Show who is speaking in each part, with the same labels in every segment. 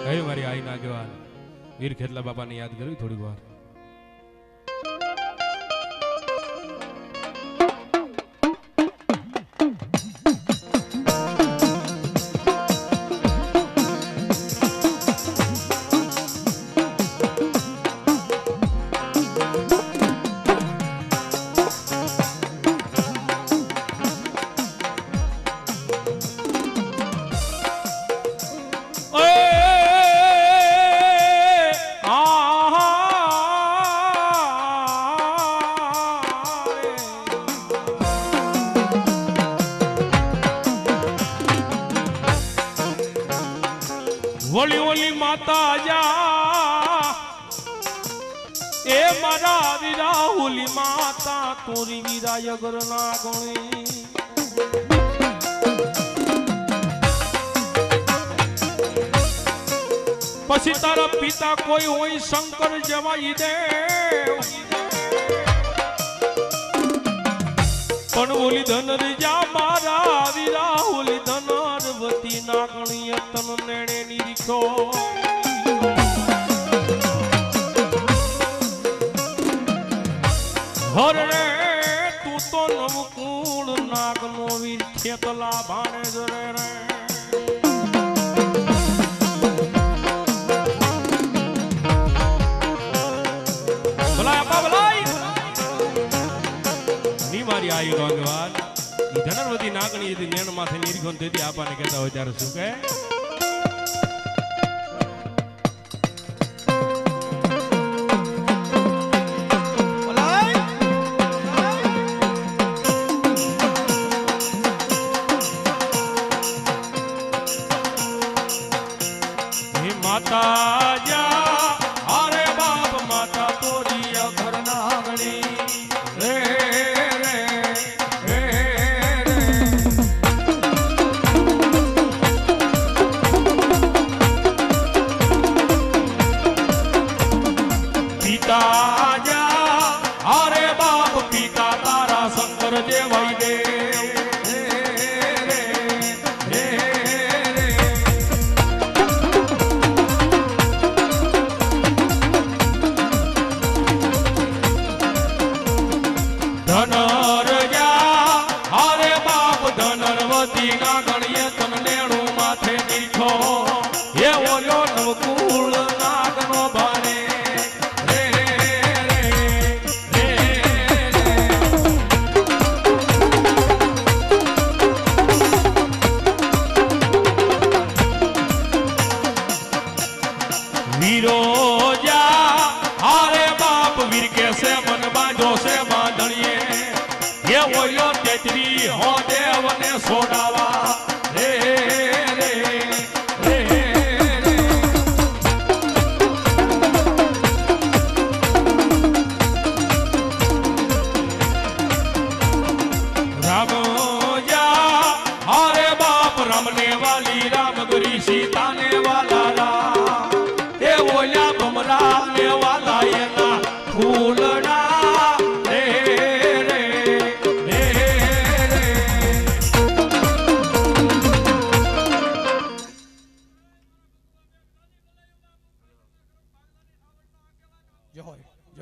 Speaker 1: કઈ મારી આઈ ના ગવાન વીર ખેતલા બાપાને યાદ કરવી થોડીક વાર.
Speaker 2: ઓલી ઓલી માતા જા એ મારા વીરા ઓલી માતા તોરી વીરાય ગરના ગણી પછી તારા પિતા કોઈ હોય શંકર જેવા ઈ દેવ પણ ઓલી ધનર જા મારા વીરા ઓલી ધનરવતી ના ગણીય તન નેણે નીરીખો હરે તું તો નવકુળ નાગનો વીર ખેતલા ભાણે જરે રે ભલાય આપા ભલાય ની મારી આયુ રંગવાન ઈ ધનરવતી નાગણી હતી નેણ માથે નીરખોન તેથી આપાને કહેતા હોય ત્યારે શું કહે માતા જા અરે બાપ માતા તોરી અઘર નાગણી રે રે રે રે પિતા જા અરે બાપ પિતા તારા શંકર દેવાઈ દે સોડાવા રે રે રે રે રામ જા હરે બાપ રમને વાલી રામ ગરી સીતાને વાલા રામ એ ઓલા ભમરા ને વાલા એના ફૂલડા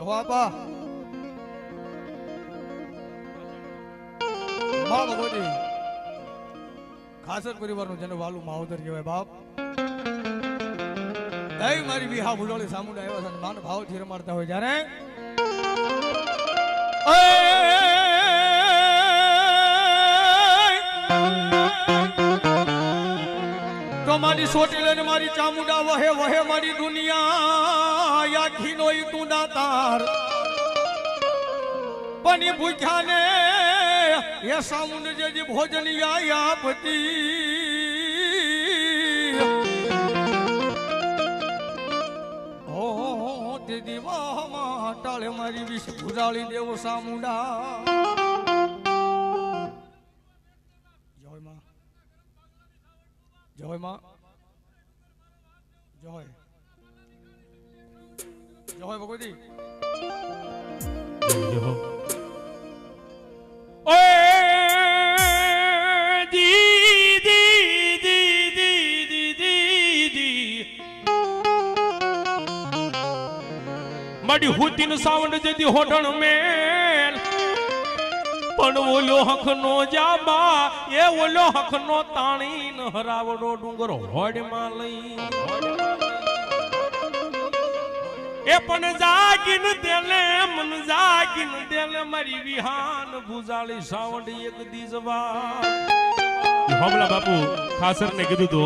Speaker 3: બાપા મા ભગવતી ખાસર પરિવારનું જેને વાલું માવતર કહેવાય બાપ દઈ મારી વિહા ભૂલોળી સામુંડા આવ્યા છે માન ભાવથી રમાડતા હોય જ્યારે તો મારી સોટી લઈને મારી ચામુંડા વહે વહે મારી દુનિયા આખી નો તું દાતાર પની ભૂખ્યા ને એ સામુંડ જે ભોજન આપતી હો તે દીવામાં ટાળે મારી વિષ ભુજાળી દેવો સામુંડા જય માં જય માં જય જય ભગવતી
Speaker 1: જય
Speaker 2: દી દી દી દી દી દી દી મારી હુતીન સાવંડ જેથી હોટણ મેલ પણ ઓલો હખનો જાબા એ ઓલો હખનો તાણીન હરાવડો ડુંગર હોડમાં લઈ એ પણ જાગીન દેલે મન જાગીન દેલે મારી વિહાન ભુજાળી સાવંડ એક દી જવા હમલા બાપુ ખાસર ને કીધું તો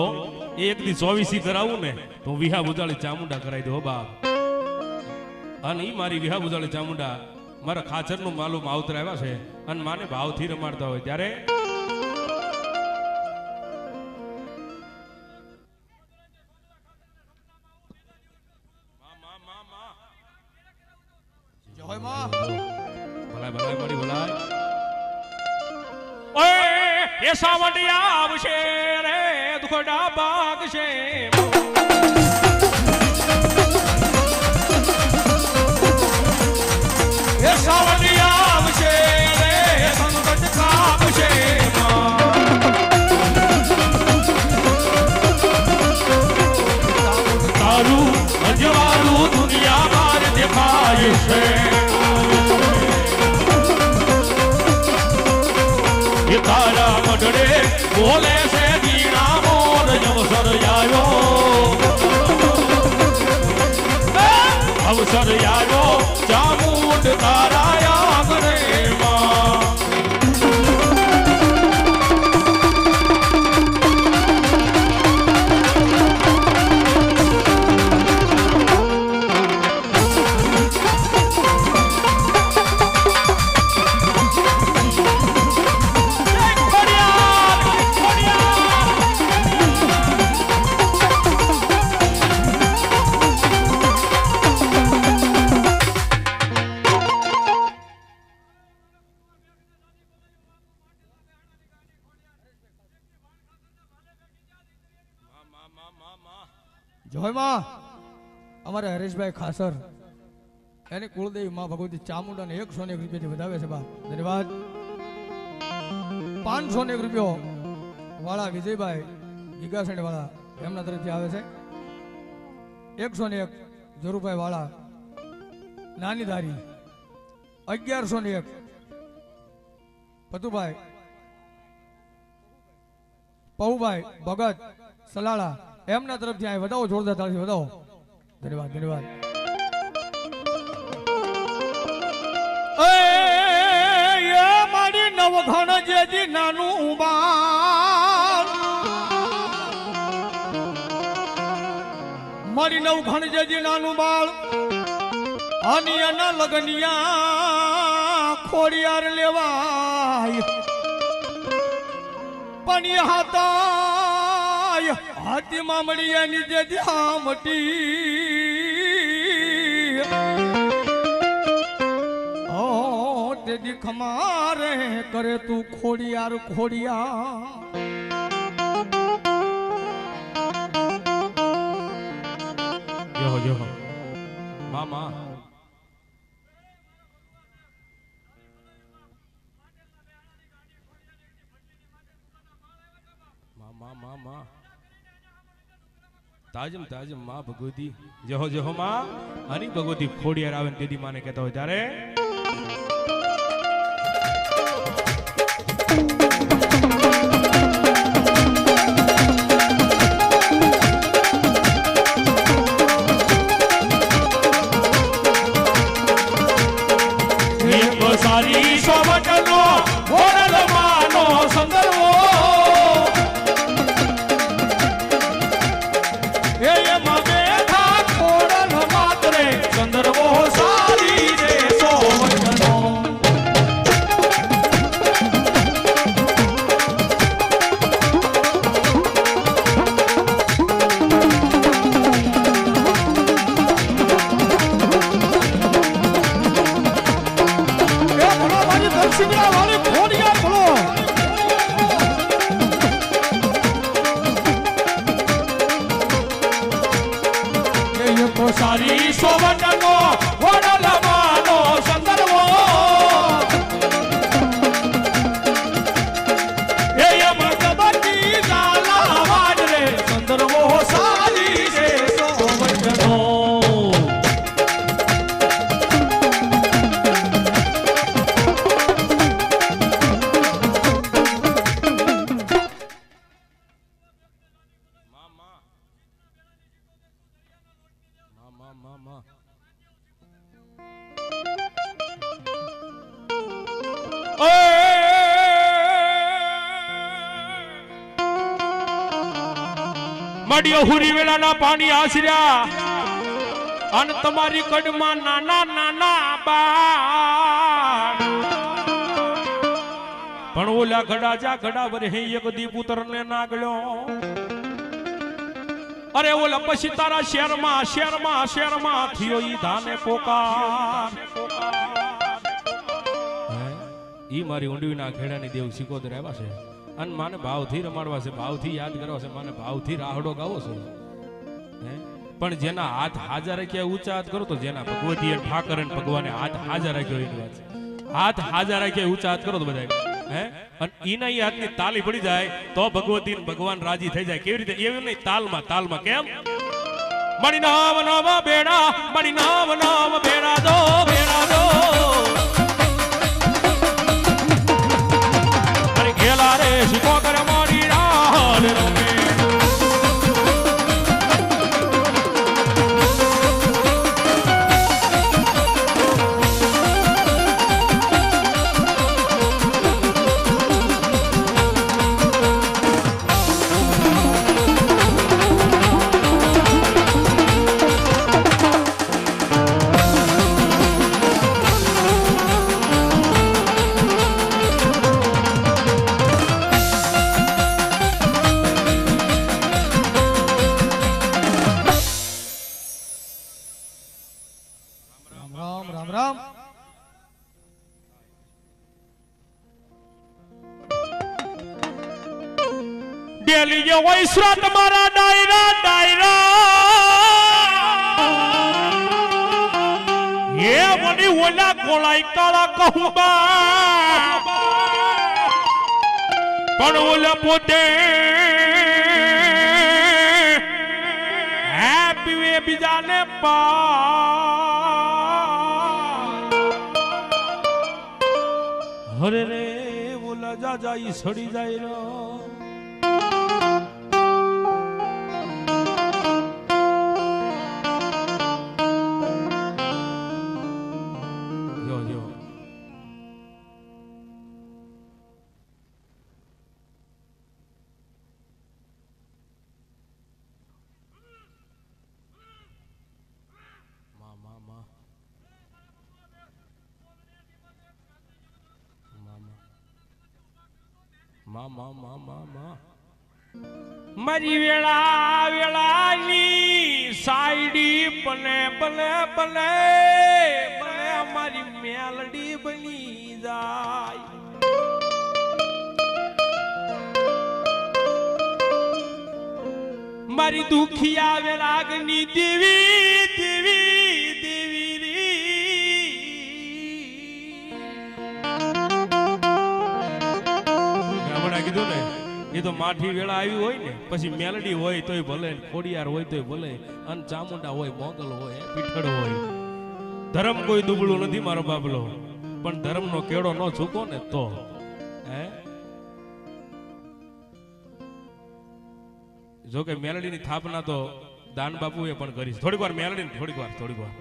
Speaker 2: એક દી 24 કરાવું ને તો વિહા ભુજાળી ચામુંડા કરાવી દો બાપ અને ઈ મારી વિહા ભુજાળી ચામુંડા મારા ખાચર નું માલુમ આવતર આવ્યા છે અને માને ભાવથી રમાડતા હોય ત્યારે
Speaker 3: જય માં
Speaker 2: ભલાય ભલાય મારી ભલાય ઓય એ સાવંડિયા આવશે રે દુખડા ભાગશે એ સાવંડિયા આવશે રે સંકટ કાપશે તારું અજવાળું દુનિયા બાર દેખાય છે એ તારા મઢડે બોલે છે દીણા મોર અવસર આવ્યો અવસર આવ્યો ચામુંડ તારા આંગણે માં
Speaker 3: જય માં અમારે હરેશભાઈ ખાસર એની કુળદેવી માં ભગવતી ચામુંડાને 101 રૂપિયાથી વધાવે છે બા ધન્યવાદ 501 રૂપિયો વાળા વિજયભાઈ ગીગાસેડ વાળા એમના તરફથી આવે છે 101 જોરુભાઈ વાળા નાની ધારી 1101 પતુભાઈ પૌભાઈ ભગત સલાળા એમના તરફથી આ વધાવો જોરદાર તાળીથી વધાવો ધન્યવાદ ધન્યવાદ એ મારી નવઘણ જેજી નાનું બાળ મારી નવઘણ જેજી નાનું બાળ અનિયાના લગનિયા ખોડિયાર લેવાય પણ હાતા હાથી મામડિયાની જે ધ્યામટી ઓ તે દીખ મારે કરે તું ખોડિયાર ખોડિયા
Speaker 2: જો મામા તાજમ તાજમ માં ભગવતી જહો માં હની ભગવતી ખોડિયાર આવે ને દીદી માને કહેતા હોય ત્યારે સારી સોવટનો ઓરલ માનો સંદર્ભો સંદર્ભો સારી રે સોવટનો સારી સોવટનો ઓરલ માનો સંદર્ભો એ મગબતી ઝાલા વાડ રે સંદર્ભો સારી રે સોવટનો મડિયો હુરી વેળાના પાણી આશર્યા અને તમારી કડમાં નાના નાના બાળ પણ ઓલા ઘડા જા ઘડા વરે એક દી પુત્ર ને નાગળ્યો અરે ઓલા પછી તારા શેરમાં થયો ઈ ધાને પોકાર ઈ મારી ઊંડવીના ખેડાની દેવ સિકોદર આવ્યા છે અને માને ભાવથી રમાડવા છે, ભાવથી યાદ કરવા છે, માને ભાવથી રાહડો ગાવો છે. પણ જેના હાથ હાજર રાખ્યા ઊંચા હાથ કરો તો જેના ભગવતી અને ઠાકર અને ભગવાને હાથ હાજર રાખ્યો એની વાત છે. હાથ હાજર રાખ્યા ઊંચા હાથ કરો તો બધા અને ઈના ઈ હાથની તાલી પડી જાય તો ભગવતી ને ભગવાન રાજી થઈ જાય. કેવી રીતે? એવી નહીં, તાલમાં કેમ? મણી નામ નામ બેડા, મણી નામ નામ બેડા દો અરે ખેલા રે શીખો કરે મોડી રાડ રમે ડેલી જે હોય શ્રાત મારા ડાયરા એ મને ઓલા કોલાઈ કાળા કહુબા પણ ઓલા પોતે હેપી બીજાને હરે રે ઓલા જાજા ઈ સડી જાય રો મારી વેળાની સાઈડી બને મારી મેલડી બની જાય. મારી દુખિયા વેળાગની દેવી કીધું ને એ તો માઠી વેળા આવી હોય ને પછી મેલડી હોય તોય ભલે, ખોડિયાર હોય તોય ભલે, અને ચામુંડા હોય, મોગલ હોય, પીઠળ હોય. ધર્મ કોઈ દુબળું નથી મારો બાબલો, પણ ધર્મનો કેળો ન ચૂકો ને તો જો કે મેલડીની સ્થાપના તો દાન બાપુએ પણ કરી. થોડીક વાર મેલડી થોડીક વાર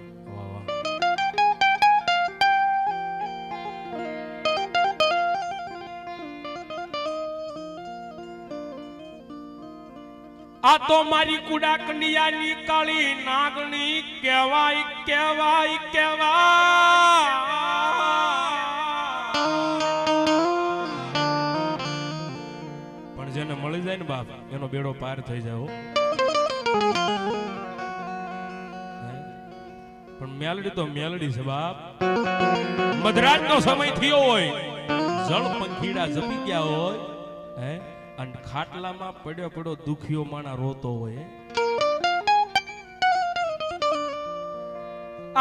Speaker 2: આ તો મારી કુડા કનિયાની કાળી નાગણી કહેવાય પણ જેને મળી જાય ને બાપ એનો બેડો પાર થઈ જાય. પણ મેલડી તો મેલડી છે બાપ. મધરાત નો સમય થયો હોય, જળ પંખીડા જપી ગયા હોય અને ખાટલામાં પડ્યો દુખિયો માણા રોતો હોય.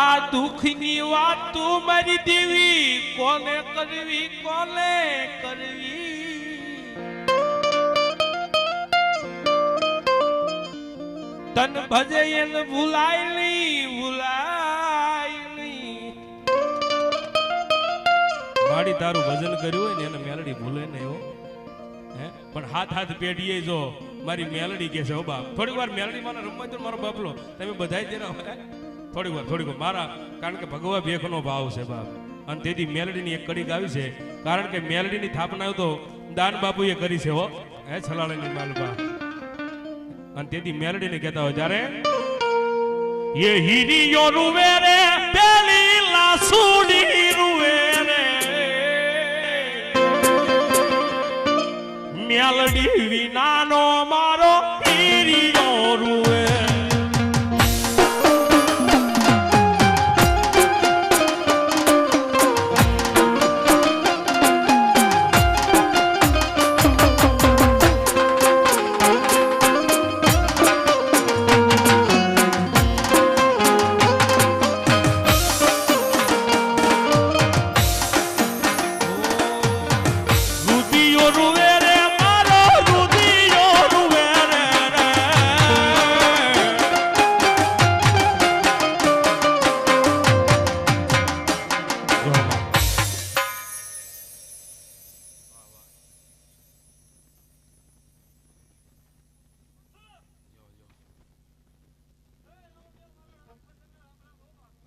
Speaker 2: આ દુખની વાત તું મારી દેવી કોને કરવી તન ભજે એને ભૂલાય નહીં. માડી તારું ભજન કર્યું હોય ને એને મેલડી ભૂલે નહીં હો. પણ હાથ પેઢીએ જો મારી મેલડી કે છે હો બાપ. થોડીક વાર મેલડી મારા રમવા દો મારો બાપલો, તમે બધાય દેના થોડીક વાર મારા, કારણ કે ભગવા ભેખનો ભાવ છે બાપ. અને તેથી મેલડીની એક કડીક આવી છે, કારણ કે મેલડીની સ્થાપના તો દાન બાપુએ કરી છે હો, છલાળાની માલબા. અને તેથી મેલડીને કહેતા હોય ત્યારે એ હીરીયો રૂવે રે પેલી લાસુડી રૂવે રે મેલડી વિનાનો મારો હીરીયો રૂવે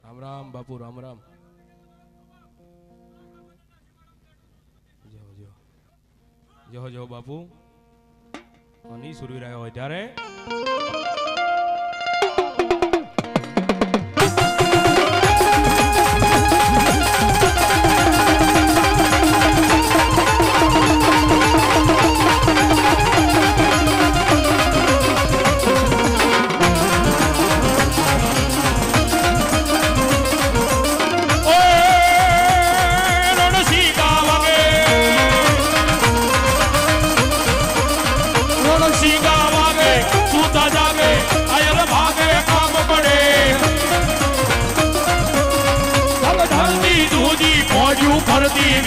Speaker 2: રામ રામ બાપુ રામ રામ જો જો બાપુ ની સુરી રહ્યો હોય ત્યારે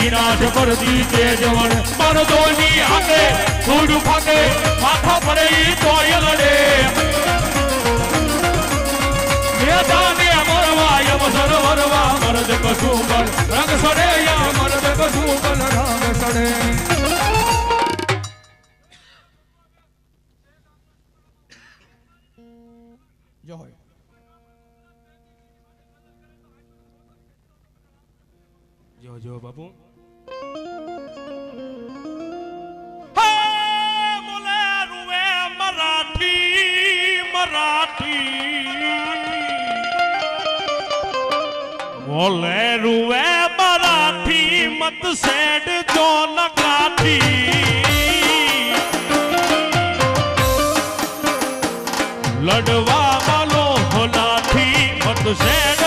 Speaker 2: વિનાશ કરતી તે જવન મરદોની આગે થોડું ફાકે માથા પડે તોય લડે મેદાને મરવા યમ સરવરવા મરદ કશું પણ રંગ સડે યા મરદ કશું પણ રંગ સડે
Speaker 3: જોય
Speaker 2: જો જો બાપુ બોલે રૂવે મરાઠી મત સેડ જો નકાઠી લડવા વાલો હોલાથી મત સેડ